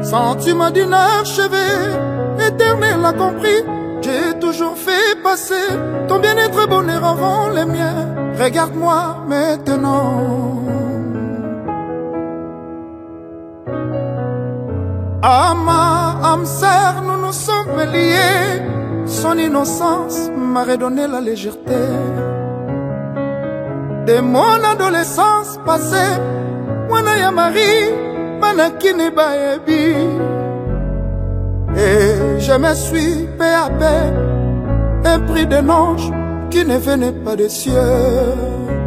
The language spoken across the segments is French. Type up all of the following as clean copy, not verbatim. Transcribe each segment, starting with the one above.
Sentiment d'une archevêque éternel a compris. J'ai toujours fait passer ton bien-être bonheur avant les miens. Regarde-moi maintenant. À ma âme sœur, nous nous sommes liés. Son innocence m'a redonné la légèreté de mon adolescence passée. Mwana ya Marie, manakine baebi. Et je me suis peu à peu épris d'un ange qui ne venait pas des cieux.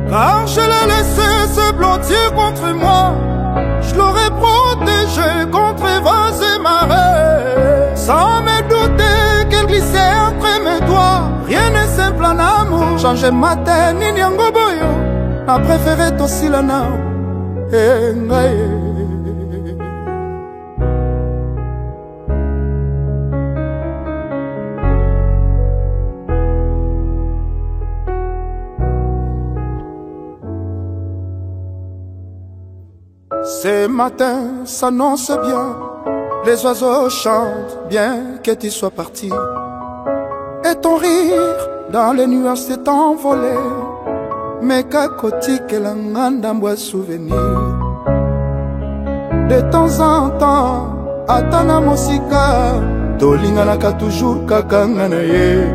Car je l'ai laissé se blottir contre moi. Je l'aurais protégé contre vents et marées. Sans me douter qu'elle glissait entre mes doigts. Rien n'est simple en amour. Changer ma tête, ni nyango boyo. A préféré aussi la nao. Ce matin s'annonce bien, les oiseaux chantent bien que tu sois parti. Et ton rire dans les nuages s'est envolé. Mais kakoti que l'angandambois souvenir. De temps en temps, atana mosika, tolinganaka toujours kakanganaye.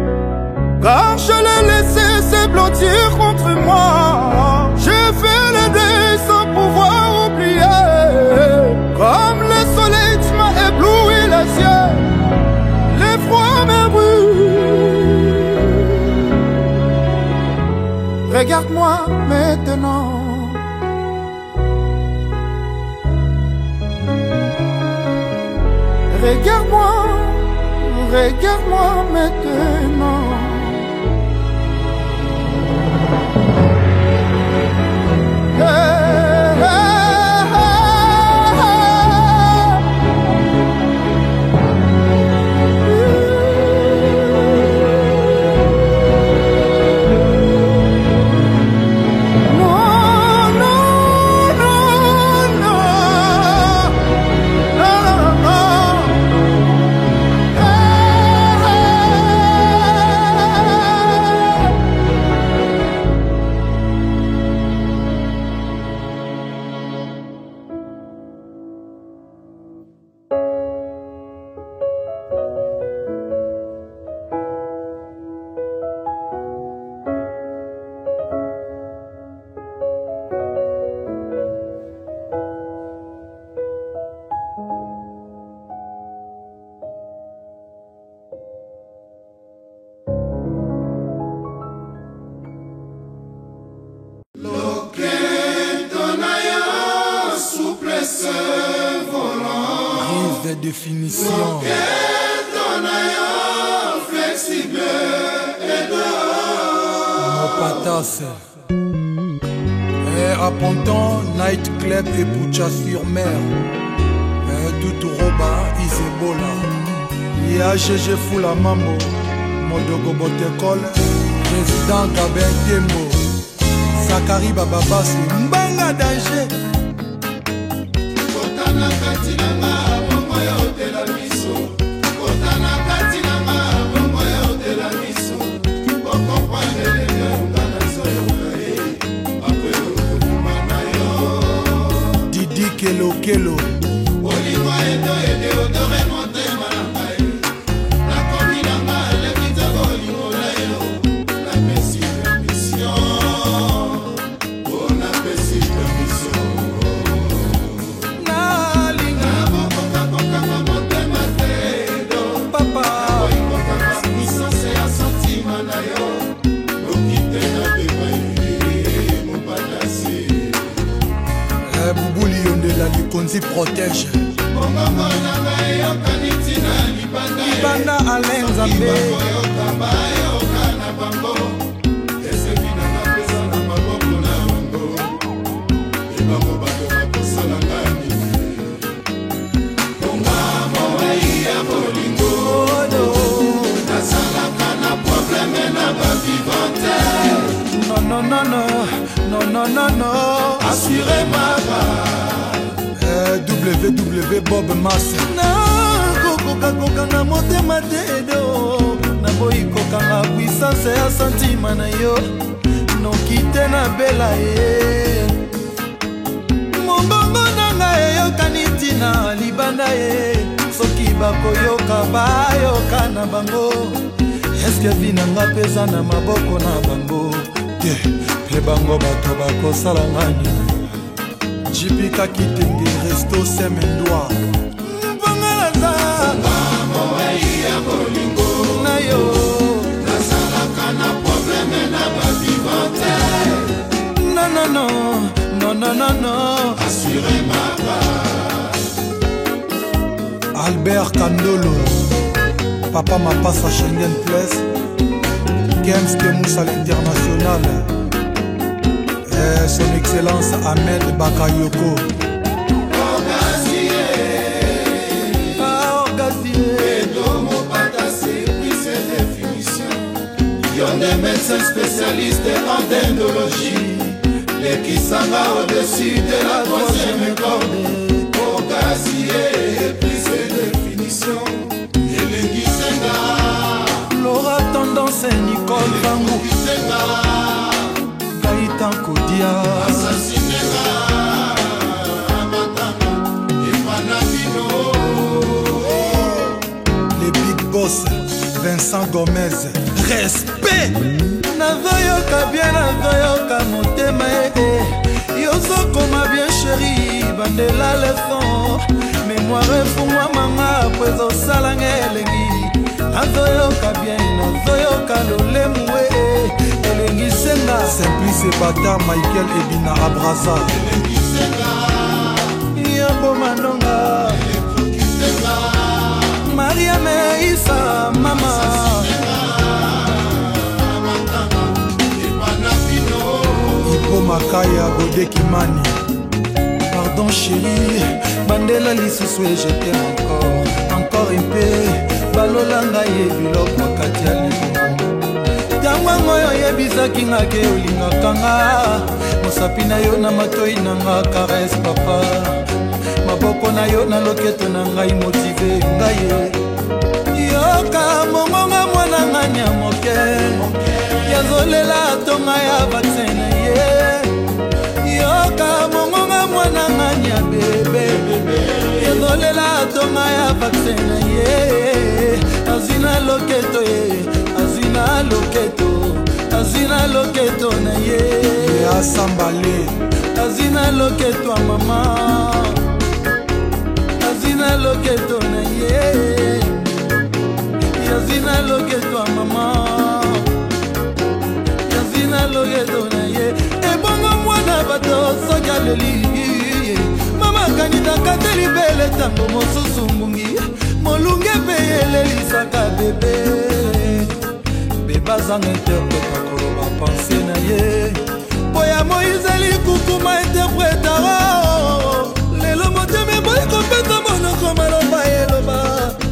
Car je l'ai laissé se blottir contre moi. J'ai fait le deuil sans pouvoir oublier. Comme le soleil tu m'as ébloui les yeux. L'effroi me brûle. Regarde-moi maintenant. Regarde-moi, regarde-moi maintenant. Prise de définition. Flexible et dehors. Mon patas. À Ponton, Night Club et Boucha-sur-Mer. Toutou Roba, Isebola. IAGG Fula Mambo. Modogo Botekol. Président Gabin Tembo. Sakari Bababas. Mbanga Danger. Kotana katinanga, bongo ya hotela miso. Kotana katinanga, bongo ya hotela miso. Boko kwa lele, ungana soyo kae. Ape ukuma na yo. Didi Kelo Kelo. Olima edo ede odore monte malangai. Na kominanga, le vita bolingo na yo. Na pesi permission. Oh, na pesi permission. Konzi protège Libanda Alain Zambé Non, assurez ma part. www Bob Mass nakokokakokanga motema tedo naboyi kokanga puissance ya santima na yo noki te na bela ye mombongo nanga eyokani ntina libanda ye soki bakoyoka bayoka na bango eske vi nanga peza na maboko na bango te mpe bango bato bakosala ngani jipika kitenge resto semendwa mbongalaza mowei ya bolingo na yo nasalaka na probleme na bavivante non assure ma part Albert Kandolo Papa Mapassa Schengen Plus Games Kemus à l'international et son excellence Ahmed Bakayoko des médecins spécialistes en dendrologie, les qui s'en va au-dessus de la troisième corde. Au gazier, plus de définition, et les Gisenga. Laura Tendance et Nicole Vangou. Gisenga. Gaïtan Kodia. Assassinera. Amatana. Et Panabino. Les Big Boss, Vincent Gomez. Respect. Nazoyoka bien, nazoyoka motema yozokoma bien chéri bandela leçon mémoire fungwa mama pues osalanga elengi nazoyoka bien, nazoyoka lolemu elengi senga Simplice Bata Michael Ebina Abraza elengi senga yambo manonga Maria Meisa mama Makaya Godekimani. Pardon chérie, Mandela lisusu et je t'aime encore un peu. Balolanga ye biloko makati ya libumu. Tangwa ngoyo yebisaki nga ke olingaka nga. Mosapi na yo na matoi na nga caresse papa. Maboko na yo na loketo na ngai motive ngai. Yoka mongonga mwana nga nyamoke. Yazolela tonga ya vaccin na ye. Yoka mongonga mwana nganya bebe yezolela tonga ya vaccin na ye azina loketo ye azina loketo na ye asambale azina loketo a mama azina loketo na ye azina loketo a mama azina loketo na ye ebongo mwana bato soki aleli mama kanitaka te libele ntango mosusu mbungi molunge mpe elelisaka bebe bebazanga interpreta koloba pense na ye po ya moise likukuma interpretaro lelo motema eboyi kopesa monoko maloba eloba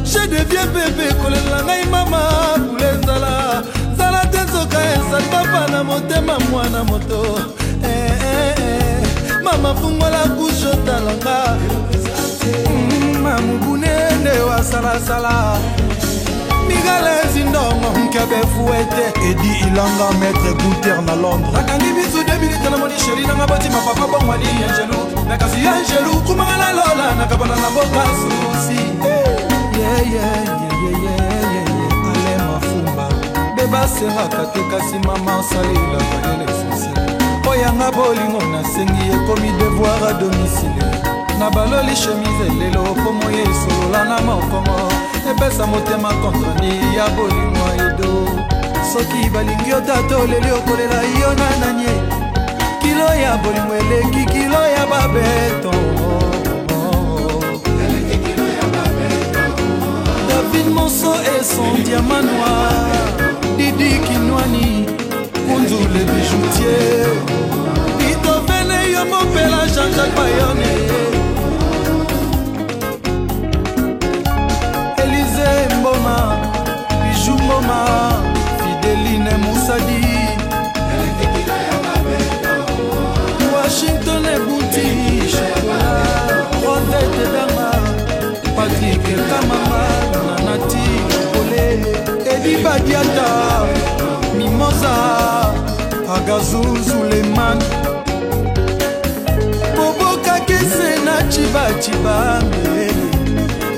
je devien bebe kolela ngai mama bule nzala nzala te soka esali papa na motema mwana moto mama fungola kusho talanga mamubunende wa salasala migalezi ndongo nkebe fuete Edi Ilanga maître Guter na Londres nakangi bisu 2 minutes na moni sheri nanga botima papa bongwani angelu nakasi angelu kumangala lola nakabana na boka susi ale mafumba bebaseraka te kasi mama osalela kagele susi oyanga bolingo nasengi ekomi devoir a domicile na baloli chemise lelo po moye esolola na mokongo epesa motema kontrani ya bolingo edo soki balingi yo tata oleli okolela yo nananye kilo ya bolingo eleki kilo ya babeto David Monso et son diamant noir Didi Kinwani Kunzu le bijoutier Beethoven yo mopela Jean-Jacques Bayonne Élisée Mboma Bijou Mboma Fideline Moussadi Washington et Bouti Chocolat Rondette Diata, Mimosa, Agazu Zuleman, Bobo Kakese na Chiba Chiba,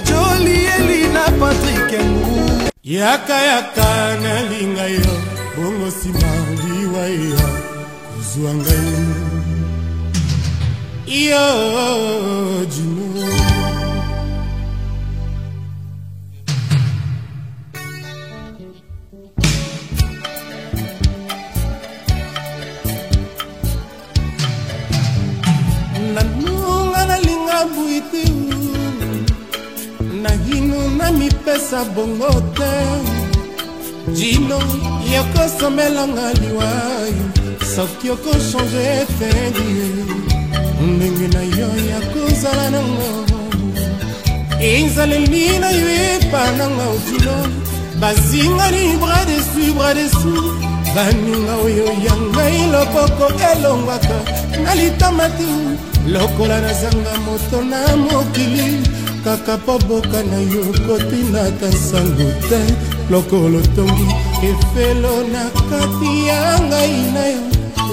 Jolie Elina Patrick Ngou. Yaka yaka na linga yo, bongo sima liwa yo, kuzuanga yo, Jino. Nanunga na linga buiti na hinu na mi pesa bongote Jino yoko somelanga liwai soki yoko change fendi ndenge na yo yakozala nango ezaleli na yo epananga Jino bazingani bras dessus baninga oyo yangai loboko elongwaka na litamati lokola nazanga moto na mokili kaka po boka na yo kotinaka nsango te lokolo tongi efelo na kati ya ngai na yo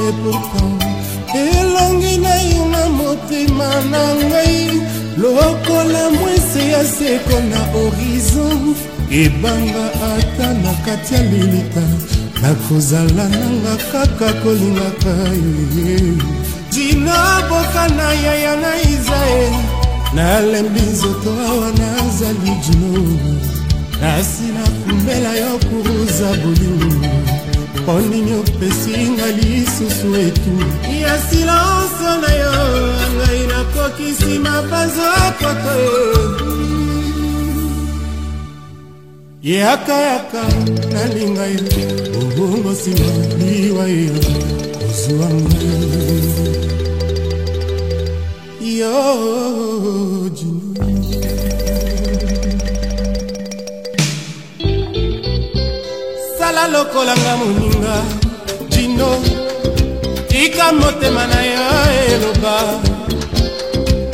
epourtant elongi na yo na motema na ngai lokola mwese ya seko na horizon ebanga ata na kati ya lilita nakozala nanga kaka kolingaka yo Jino boka na yaya na Israel nalembi nzoto awa nazali Jino nasi nakumbela yo kuruza bolingo mpo nini opesinga lisusu etu ya silence na yo ngai nakokisi mabanzo poto yaka yaka nalinga yo obongo nsima liwa yo kozwanga yo Jino. Sala lokolanga moninga Jino tika motema na yo eloba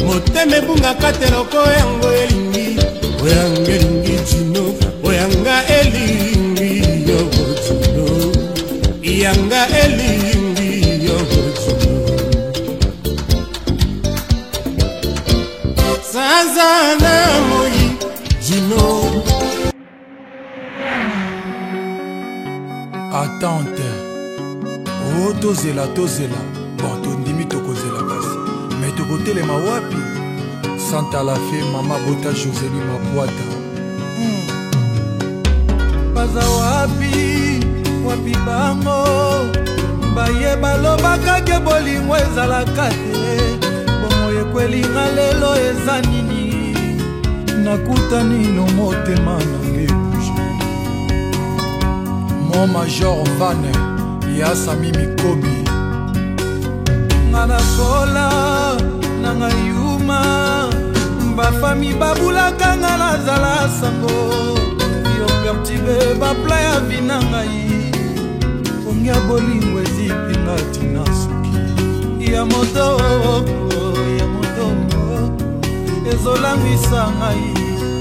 motema ebungaka te loko yango elingi oyanga elingi Jino oyanga elingi yo Jino yanga elingi yo Jino Sazana moi Jino. Attente. Oh tozela bon tondimi tokozela kasi mais tokotelema wapi Santa la fe mama bota Josélie Mabwata baza wapi bango baye balobaka ke bolingo ezalaka te bongo ekwelinga lelo eza nini nakutani no motema nange bouge mon major Vane Yasami Mikobi ngana sola nanga yuma bafami babulaka nga nazala sango yo pertibe bapla ya vina ngai ongia bolingo ezipinga tina soki ya moto ezolangwisa ngai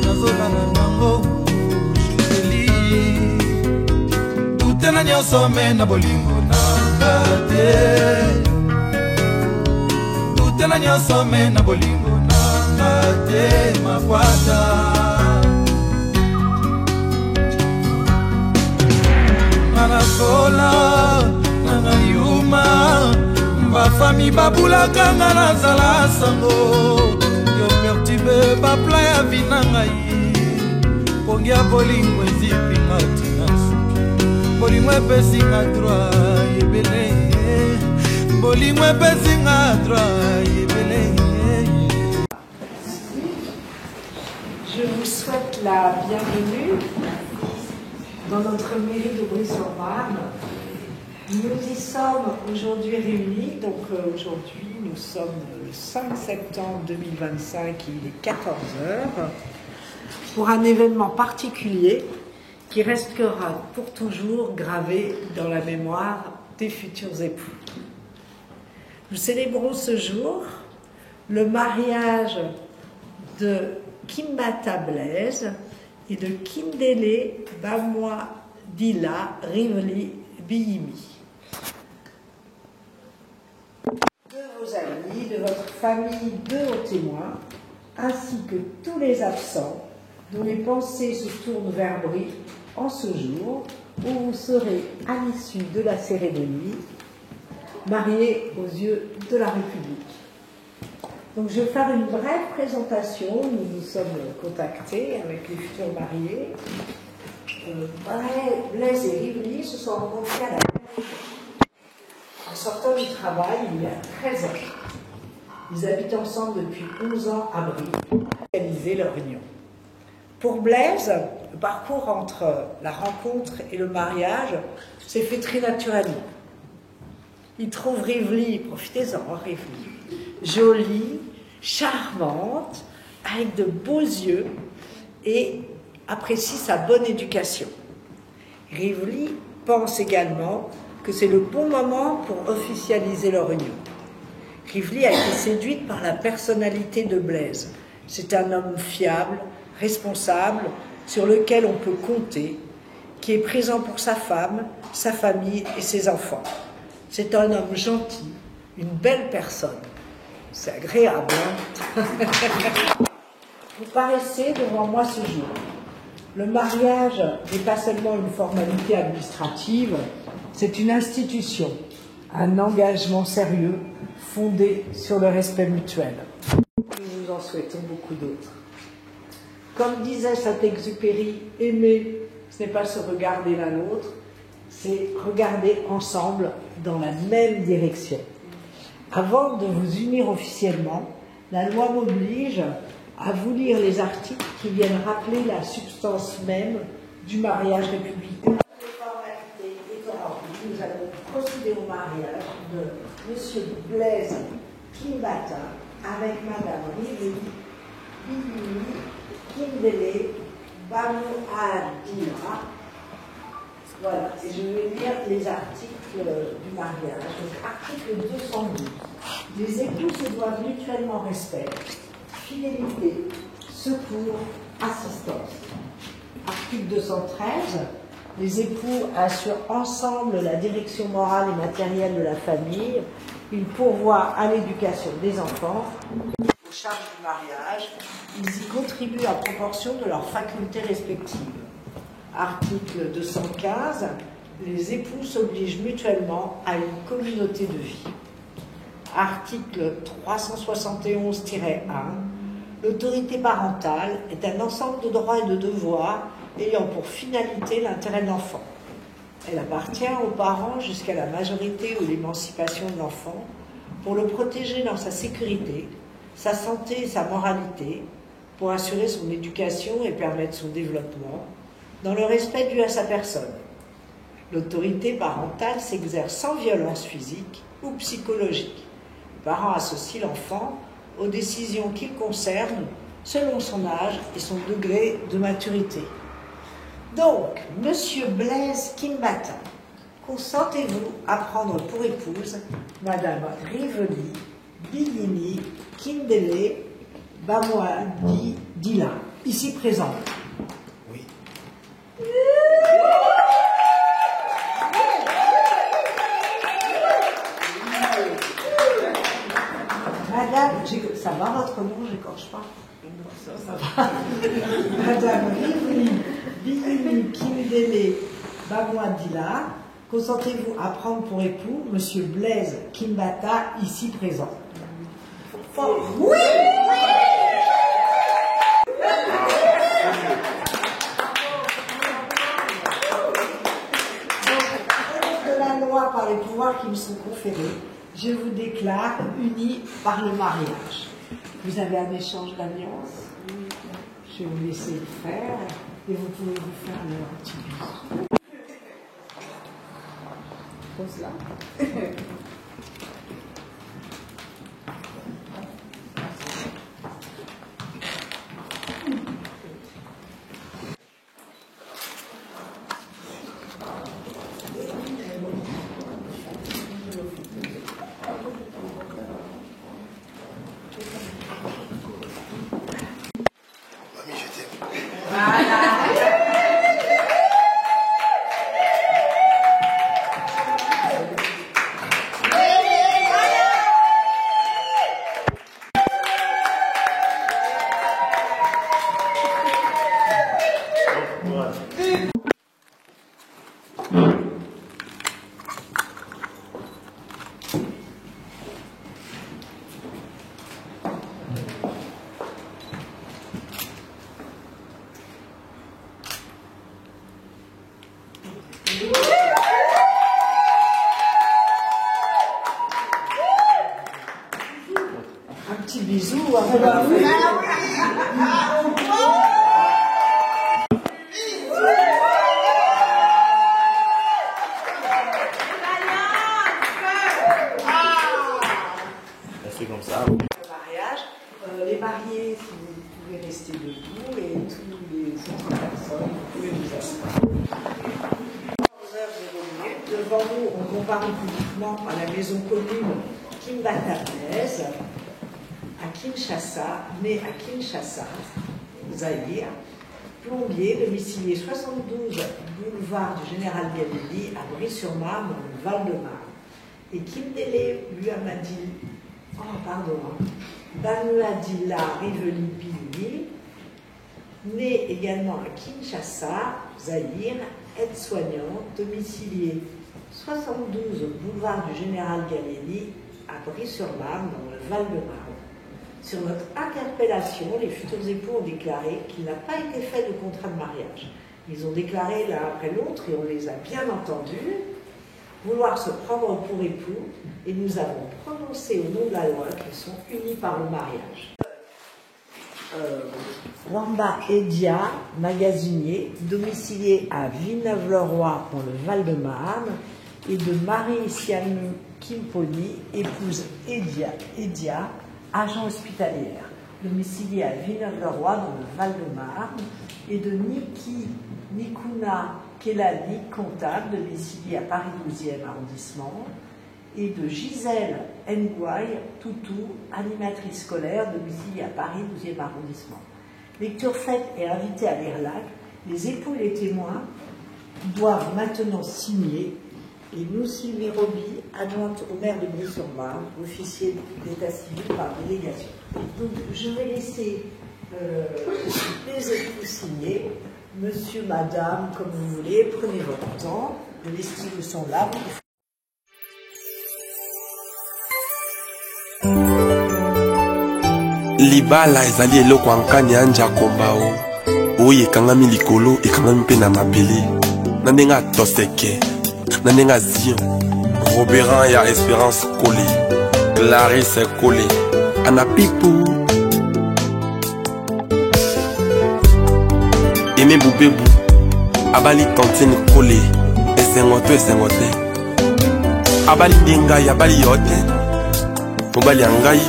nazolanga nango Josélie tutela nyonso me na bolingo nanga te tutela nyonso me na bolingo nanga te Mabwata nana sola nana yuma bafami babulaka nga nazala sango yo pertibe bapla ya vina ngai pongia bolingo ezipinga tina soki bolingo epesinga droit yebele bolingo epesinga droit yebele. Je vous souhaite la bienvenue dans notre mairie de Brie-sur-Marne. Nous y sommes aujourd'hui réunis, donc aujourd'hui nous sommes le 5 septembre 2025, il est 14 h, pour un événement particulier qui restera pour toujours gravé dans la mémoire des futurs époux. Nous célébrons ce jour le mariage de Kimbata Blaise et de Kindele Bamwa Dila Rivli Biyimi. De vos amis, de votre famille, de vos témoins, ainsi que tous les absents dont les pensées se tournent vers Brie en ce jour où vous serez, à l'issue de la cérémonie, mariés aux yeux de la République. Donc je vais faire une brève présentation. Nous nous sommes contactés avec les futurs mariés. Blaise et Rivli se sont rencontrés à la en sortant du travail il y a 13 ans. Ils habitent ensemble depuis 11 ans à Brie pour réaliser leur union. Pour Blaise, le parcours entre la rencontre et le mariage s'est fait très naturellement. Il trouve Rivli, profitez-en, Rivli, jolie, charmante, avec de beaux yeux et apprécie sa bonne éducation. Rivli pense également que c'est le bon moment pour officialiser leur union. Rivli a été séduite par la personnalité de Blaise. C'est un homme fiable, responsable, sur lequel on peut compter, qui est présent pour sa femme, sa famille et ses enfants. C'est un homme gentil, une belle personne. C'est agréable, hein? Vous paraissez devant moi ce jour. Le mariage n'est pas seulement une formalité administrative, c'est une institution, un engagement sérieux fondé sur le respect mutuel. Nous vous en souhaitons beaucoup d'autres. Comme disait Saint-Exupéry, aimer, ce n'est pas se regarder l'un l'autre, c'est regarder ensemble dans la même direction. Avant de vous unir officiellement, la loi m'oblige à vous lire les articles qui viennent rappeler la substance même du mariage républicain. Les formalités étant remplies, nous allons procéder au mariage de M. Blaise Kimbata avec Mme Rivli Biyimi Kindele Bamouadila. Voilà, et je vais lire les articles du mariage. Donc, article 212. Les époux se doivent mutuellement respect, fidélité, secours, assistance. Article 213. Les époux assurent ensemble la direction morale et matérielle de la famille. Ils pourvoient à l'éducation des enfants, aux charges du mariage. Ils y contribuent à proportion de leurs facultés respectives. Article 215. Les époux s'obligent mutuellement à une communauté de vie. Article 371-1. L'autorité parentale est un ensemble de droits et de devoirs ayant pour finalité l'intérêt de l'enfant. Elle appartient aux parents jusqu'à la majorité ou l'émancipation de l'enfant pour le protéger dans sa sécurité, sa santé et sa moralité, pour assurer son éducation et permettre son développement, dans le respect dû à sa personne. L'autorité parentale s'exerce sans violence physique ou psychologique. Les parents associent l'enfant aux décisions qu'il concerne selon son âge et son degré de maturité. Donc, Monsieur Blaise Kimbata, consentez-vous à prendre pour épouse Madame Rivli Biyimi Kindele Bamouadila, ici présente? Oui. Madame, ça va votre nom, j'écorche pas? Ça va. Madame Rivli Biyimi Kindele Bamouadila, consentez-vous à prendre pour époux Monsieur Blaise Kimbata, ici présent? Oui! De la loi par les pouvoirs qui me sont conférés, je vous déclare unis par le mariage. Vous avez un échange d'alliance. Je vais vous laisser le faire et vous pouvez vous faire le petit bisou. Pose là. Un petit bisou avant la C'est comme ça. Le mariage, les mariés, si vous pouvez rester debout, et tous les autres personnes, vous pouvez vous asseoir. 11h00, devant nous, on compare publiquement à la maison commune Kimbatanese, à Kinshasa, né à Kinshasa, au Zaïre, plombier, domicilié 72 boulevard du Général Galilée à Brie-sur-Marne, dans le Val-de-Marne. Et Kimdele Luamadi, Banuadila Riveli-Billy, né également à Kinshasa, Zaïre, aide-soignante, domiciliée 72 boulevard du Général Galilée à Brie-sur-Marne, dans le Val-de-Marne. Sur notre interpellation, les futurs époux ont déclaré qu'il n'a pas été fait de contrat de mariage. Ils ont déclaré l'un après l'autre, et on les a bien entendus, vouloir se prendre pour époux, et nous avons prononcé au nom de la loi qu'ils sont unis par le mariage. Wamba Edia, magasinier, domicilié à Villeneuve-le-Roi dans le Val-de-Marne, et de Marie Sianou Kimponi, épouse Edia, agent hospitalière, domicilié à Villeneuve-le-Roi dans le Val-de-Marne, et de Nikuna Kelali, comptable, domicilié à Paris 12e arrondissement, et de Gisèle Ngouaï Toutou, animatrice scolaire, domiciliée à Paris 12e arrondissement. Lecture faite et invitée à l'IRLAC, les époux et les témoins doivent maintenant signer, et nous, Sylvie Roby, adjointe au maire de Brie-sur-Marne, officier d'état civil par délégation. Donc, je vais laisser les époux signer. Monsieur, madame, comme vous voulez, prenez votre temps. Les styles sont là. Libala ezali eloko ankani anja kombao oyo ekangami likolo ekangami mpe na mabele na ndenge atoseke na ndenge azion Robert ya Espérance Kole Clarisse Kole ana pipu Aimé Boubebu abali Tantine Kole esengote abali ndengai abali yote mobali yangai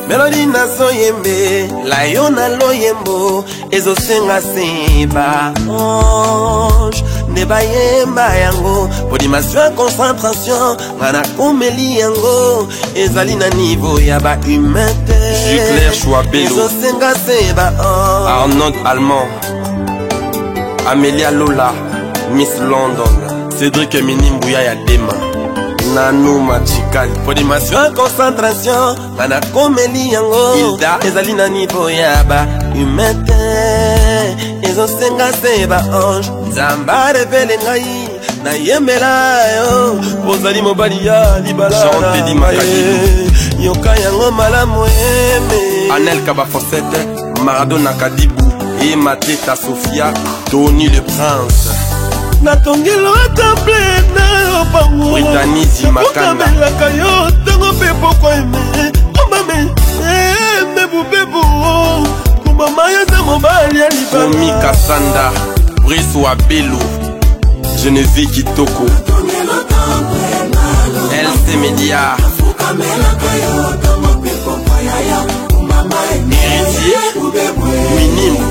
Melody na soyembe, la yona loyembo, ezo senga seba ange, neba yemba yango, podimasyon concentration, ngana komeli yango, ezali na niveau ya ba humete. Juclair Chouabelo, ezo senga seba ange. Arnaud Allemand, Amélia Lola, Miss London, Cédric Minimbuya ya Dema. Nanou Magical Podimasyon concentration Ngana komeli yango Hilda ezali na niveau ya ba humete Ezo senga seba ange Zamba revele ngai Na yembela yo Ozali mobali ya libala Jean Teddy Makadibu Yoka yango malamu eme Anel Kabafosete Maradona Kadibu Et Mateta Sofia Tony le Prince Natongelo temple na opango Brittany Zimakanda Okamelaka yo tango pe poko eme Omame eme bubebo Kumama yo na mobali ya libala Komi Kassanda Brice Wabelo Geneviève Kitoko LC Media Héritier Minimbu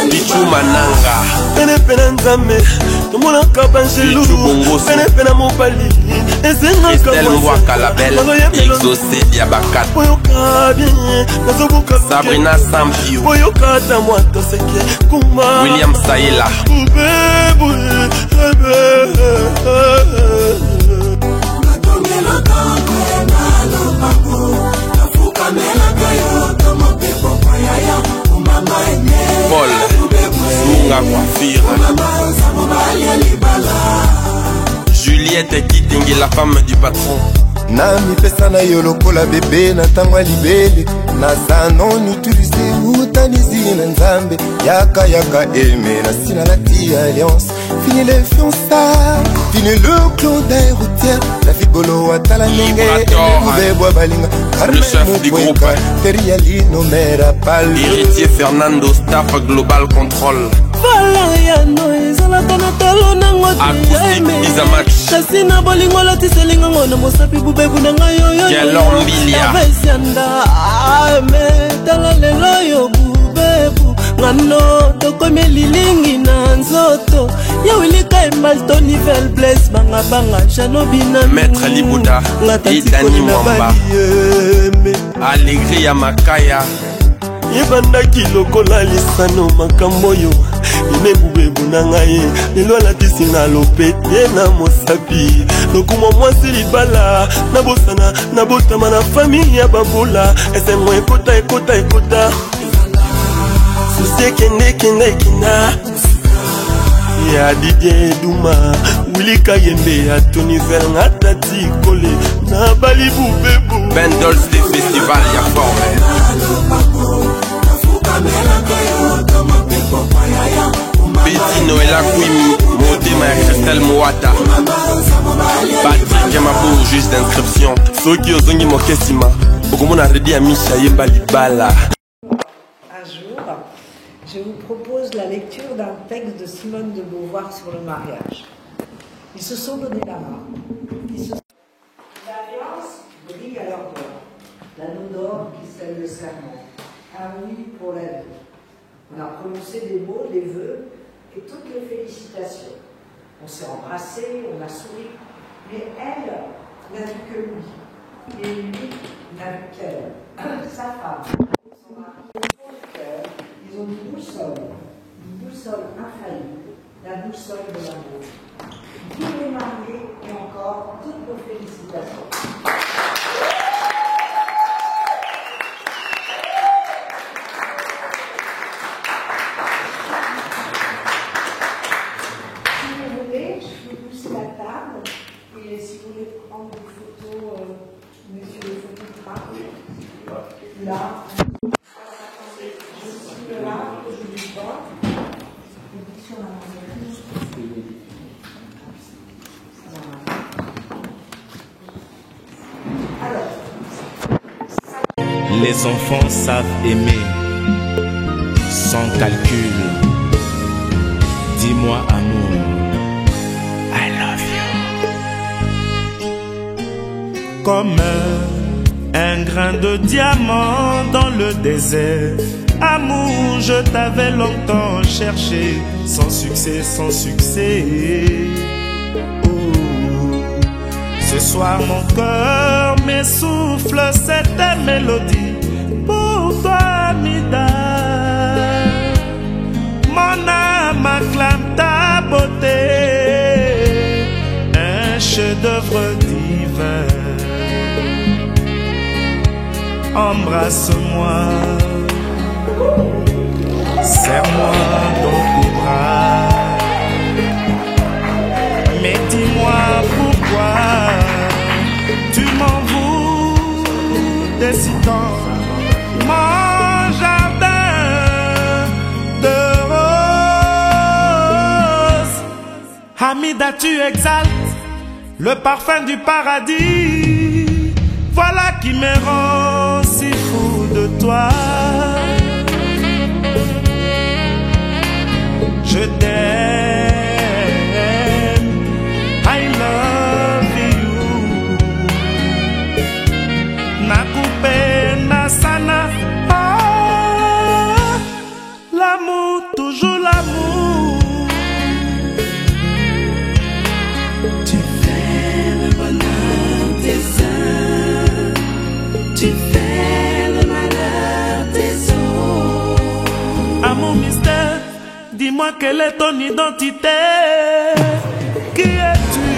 Pichu Mananga Penepena nzambe Tomona kabanjelu Penepena mobali Estelle Mwaka Label Exaucé Diabakat Sabrina Sampio William Saïla Paul Munga Coiffure Juliette Kitenge, la femme du patron Na mipesa na yo lokola bébé na tango libele naza non utilisé utanizi na nzambe yaka yaka aimé na sina la alliance. Fini les fiançailles, fini le clos d'aérotière, la vie bolo atala nenge bois balinga le chef du groupe Héritier Fernando Staff Global Control. Valayano ezalaka na talo nango Acoustique Bizamatch kasi na bolingo lotiselinga ngo na mosapi bubebu na ngai yoyo avesianda ame tala lelo yo bubebu ngano tokomi lilingi na nzoto yawilika emalto nivel bles banga janobina Maître Libuda Idani Mwamba Allegria Makaya yebandaki lokola lisano makambo yo ine bubebu na ngai lelo alatisi na lopete na mosapi lokumo mwasi libala nabosana nabotama na famille ya babola esengo ekota susi ekende ya Didier Duma Wilika Yembe ya Tony Vel Ngatati Kole na Bali bubebu Bendols des festivals ya forme Betty Noëlla Kwimi Modema ya Christelle Moata Patrick Yamabou juge d'inscription Soki Ozongi Mokesima Okomona Redi ya Misha Yemba Libala. Un jour, je vous propose la lecture d'un texte de Simone de Beauvoir sur le mariage. Ils se sont donné la main. L'alliance brille à leur doigt. L'anneau d'or qui scelle le serment. Un oui pour la vie. On a prononcé des mots, des vœux et toutes les félicitations. On s'est embrassés, on a souri, mais elle n'a vu que lui. Et lui n'a vu qu'elle. Sa femme, son mari, son cœur. Ils ont une boussole infaillible, la boussole de l'amour. Tous les mariés et encore toutes nos félicitations. Si vous voulez, je peux pousser la table et si vous voulez prendre des photos, monsieur le photographe, là. Les enfants savent aimer sans calcul. Dis-moi amour, I love you. Comme un grain de diamant dans le désert. Amour, je t'avais longtemps cherché, sans succès, sans succès. Oh, ce soir mon cœur m'essouffle cette mélodie pour toi, Amida. Mon âme acclame ta beauté, un chef-d'œuvre divin. Embrasse-moi, serre-moi dans tes bras. Mais dis-moi pourquoi tu m'en veux si tant. Mon jardin de roses. Hamida, tu exaltes le parfum du paradis. Voilà qui me rend si fou de toi. Je t'aime, I love you. Nakupe nasana, ah, l'amour, toujours l'amour. Tu fais le bonheur des uns, tu fais le malheur des autres. Amour mystère, dis-moi quelle est ton identité. Qui es-tu?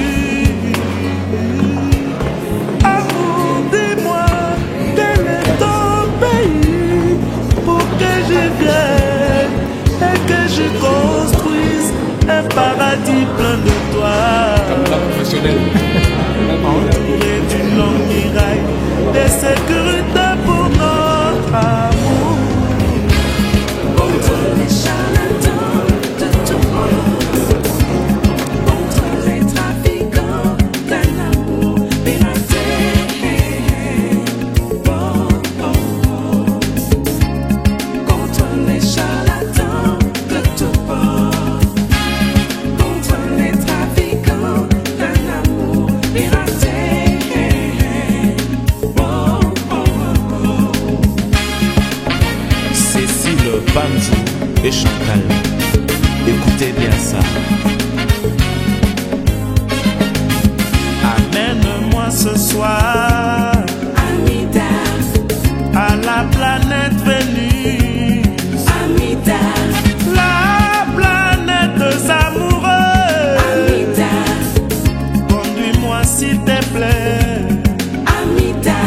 Amour, dis-moi quel est ton pays pour que je vienne et que je construise un paradis plein de toi. Entouré d'une longue muraille de sécurité pour notre Banzo et Chantal. Écoutez bien ça. Amène-moi ce soir Amida à la planète Vénus. Amida La planète des amoureux. Amida Conduis-moi s'il te plaît. Amida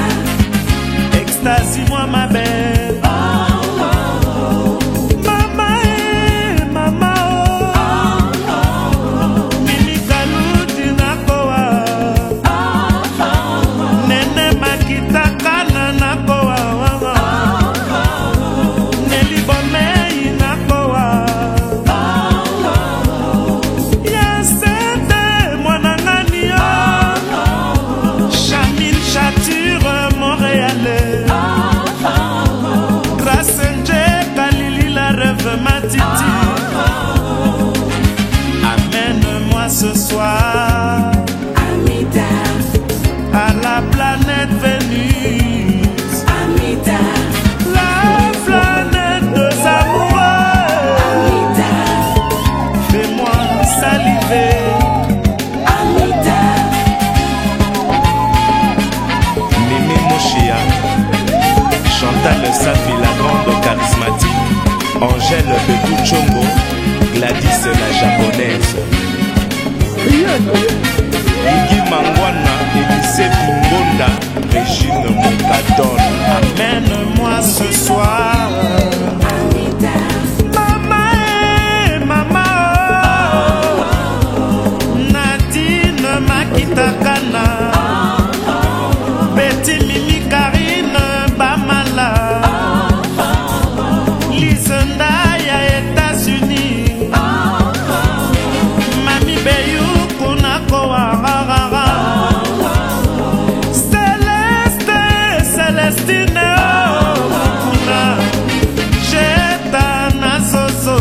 Extasie-moi ma belle. Amène-moi ce soir Amida à la planète Vénus. Amida La planète des amoureux. Amida Fais-moi saliver. Amida Mimi Moshia, Chantal Safi, la grande charismatique, Angèle de Tuchongo, Gladys la japonaise, Iggy Mangwana, Elise Tumbonda, Régine Moncadon. Amène-moi ce soir Amida Mama Nadine Makitakana, Betty Mimi Karine Bamala, Lisenda ya États-Unis, Mami Beyou Kunako Arara, Célestine Kuna, Jeta Nasoso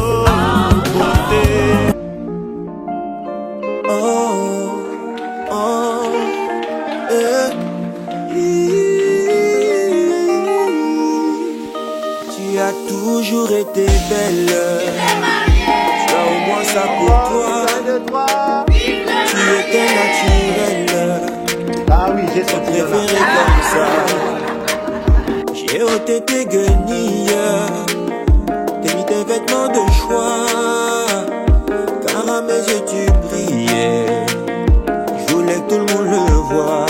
Bote. Tu as toujours été belle, tu as au moins ça pour toi. Tu étais naturelle, ah oui, j'ai son préféré comme ça. J'ai ôté tes guenilles, t'as mis tes vêtements de choix, car à mes yeux tu brillais. Je voulais que tout le monde le voie.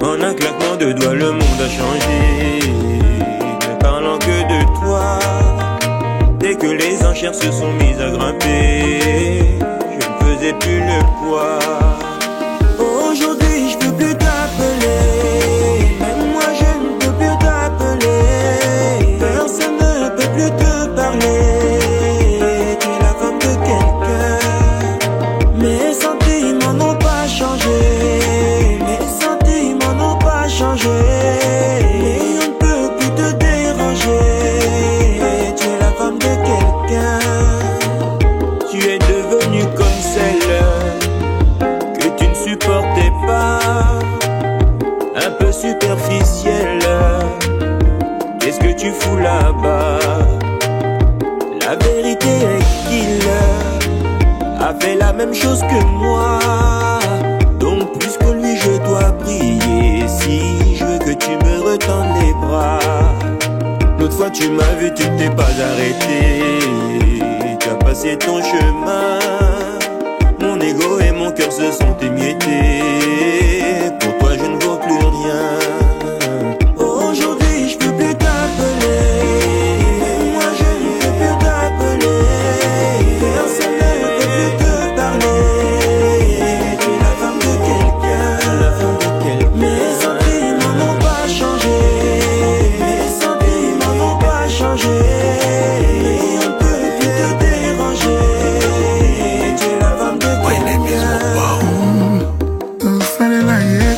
En un claquement de doigts, le monde a changé. Ne parlant que de toi. Dès que les enchères se sont mises à grimper, je ne faisais plus le poids. Aujourd'hui, je peux plus t'appeler. Même moi, je ne peux plus t'appeler. Personne ne peut plus te parler. Tu es la femme de quelqu'un. Mes sentiments n'ont pas changé. Mes sentiments n'ont pas changé. Et on ne peut plus te déranger. Tu es la femme de quelqu'un. Tu es devenue comme celle que tu ne supportais pas. Un peu superficielle. Qu'est-ce que tu fous là-bas? La vérité est qu'il a fait la même chose que moi. Donc plus que lui je dois prier. Si je veux que tu me retendes les bras. L'autre fois tu m'as vu, tu t'es pas arrêté. Tu as passé ton chemin. Mon ego et mon cœur se sont émiettés. Pour toi je ne vaux plus rien. Aujourd'hui je peux plus t'appeler. Moi je ne peux plus t'appeler. Personne ne peut plus te parler. Tu es la femme de quelqu'un. Mes sentiments n'ont pas changé. Mes sentiments n'ont pas changé. Et on ne peut plus te déranger. Tu es la femme de quelqu'un. Salela ye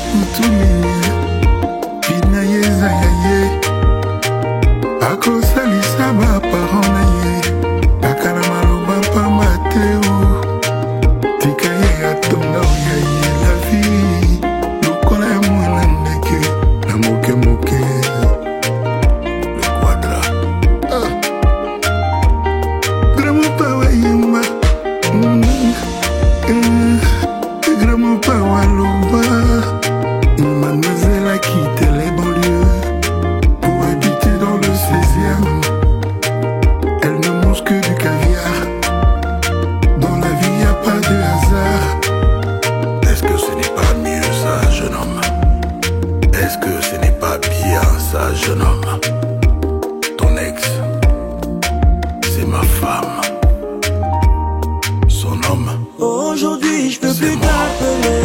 n'est pas bien ça, jeune homme. Ton ex, c'est ma femme. Son homme. Aujourd'hui, je peux plus t'appeler.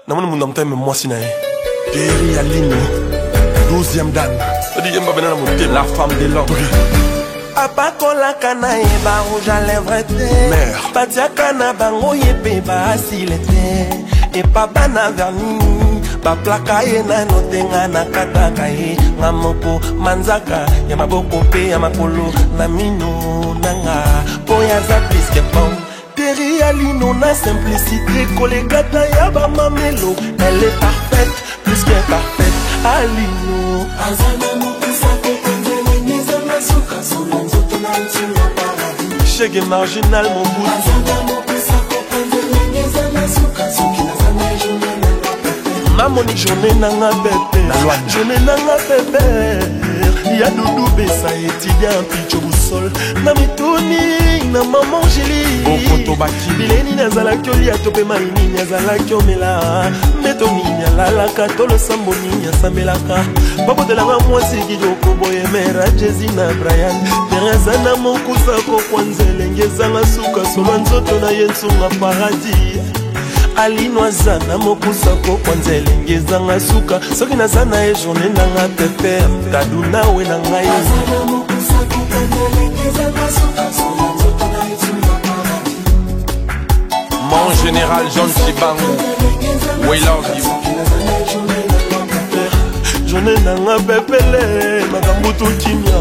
Namana mundam time moi sinae. Jerry Aline, 12e dan. La femme de l'homme. Apakolaka na eba rouge à lèvres te Batiaka na bango yepe ba asile te Epa bana verni Baplaka ye na notenga na kataka ye Ngamoko manzaka ya maboko pe ya makolo na mino nanga Poya za piske pom Terry Alino na simplicité Kolegata ya ba mamelo Elle est parfaite, plus qu'elle parfaite Alino Azana mokisa kokonzele nizama suka sola nzoto na nzula paradis Chege marginal mon bout Azana mokisa kokonzele nizama suka soki na zana journée na pepe Mamoni journée nanga pepe Journée nanga pepe Ya doudou besa étudiant picho boussol Na mitoni na maman Gélie Bileni nazalaki olia tope maini nazalaki omela Metomi nyalalaka tolo samboni nyasambelaka Babotelanga mwasi kijoko boye mera Jezi na Brian Teresa na mokusa kokwanzele ngezanga suka solo nzoto na yensunga paradis Alinoaza na mokusa kokwanzele ngezanga suka Soki nazana e journée nanga pepe Kaduna we na ngai Azana mokusa kokwanzele ngezanga suka solo nzoto na yensunga Mon général John Chibangu, we love you. Journée nanga pepele, makambutu kimia.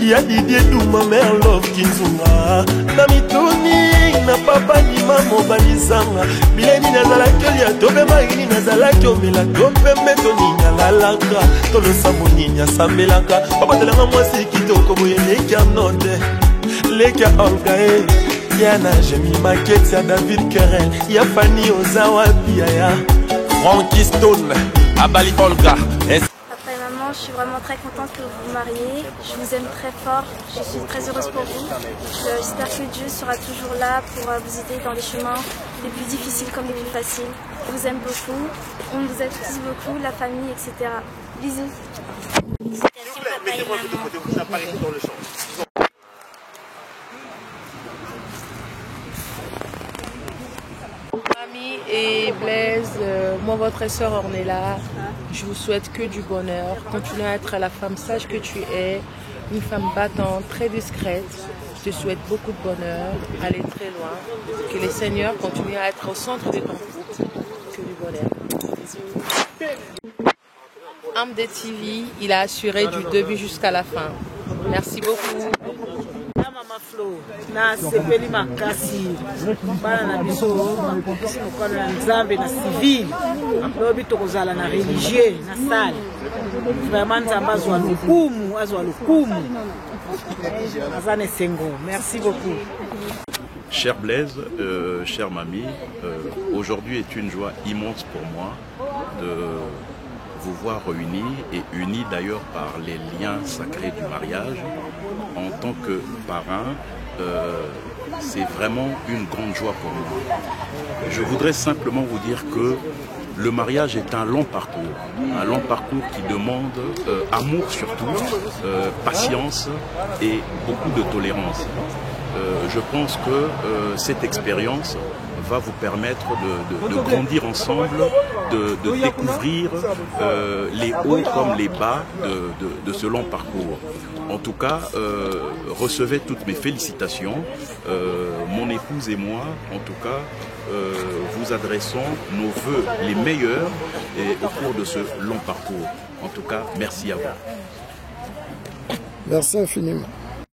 Ya Didier Douma, mère love kinzunga. Na mitoni, na papa ni mamo balizanga. Bileni nazalaki olia tope maini nazalaki omela tope metoni nyalalaka. Tolo samoni nyasambelaka. Papa telanga mwasi kitoko boye lekia note. Lekia olgae. Yana, j'ai mis ma quête, y'a David Keren, y'a Fanny Ozawa, y'a Frankie Stone, Abali Olga. Papa et maman, je suis vraiment très contente que vous vous mariez. Je vous aime très fort, je suis très heureuse pour vous. J'espère que Dieu sera toujours là pour vous aider dans les chemins les plus difficiles comme les plus faciles. Je vous aime beaucoup, on vous aime tous beaucoup, la famille, etc. Bisous. Mettez-moi de côté, vous apparaissez dans le champ. Mamie et Blaise, moi votre sœur Ornella, je vous souhaite que du bonheur. Continuez à être la femme sage que tu es, une femme battante, très discrète. Je te souhaite beaucoup de bonheur, aller très loin. Que les seigneurs continuent à être au centre de ton couple. Que du bonheur. Amde TV, il a assuré du début jusqu'à la fin. Merci beaucoup. Flo na sepeli makasi bana na biso makisi mokolo na nzambe na civil lobi tokozala na religieux na salle vraiment nzambe azwa lukumu azane sengo. Merci beaucoup. Cher Blaise, chère mamie, aujourd'hui est une joie immense pour moi de vous voir réunis et unis d'ailleurs par les liens sacrés du mariage. En tant que parrain, c'est vraiment une grande joie pour moi. Je voudrais simplement vous dire que le mariage est un long parcours qui demande amour surtout, patience et beaucoup de tolérance. Je pense que cette expérience va vous permettre de grandir ensemble, de découvrir les hauts comme les bas de ce long parcours. En tout cas, recevez toutes mes félicitations. Mon épouse et moi, en tout cas, vous adressons nos vœux les meilleurs au cours de ce long parcours. En tout cas, merci à vous. Merci infiniment.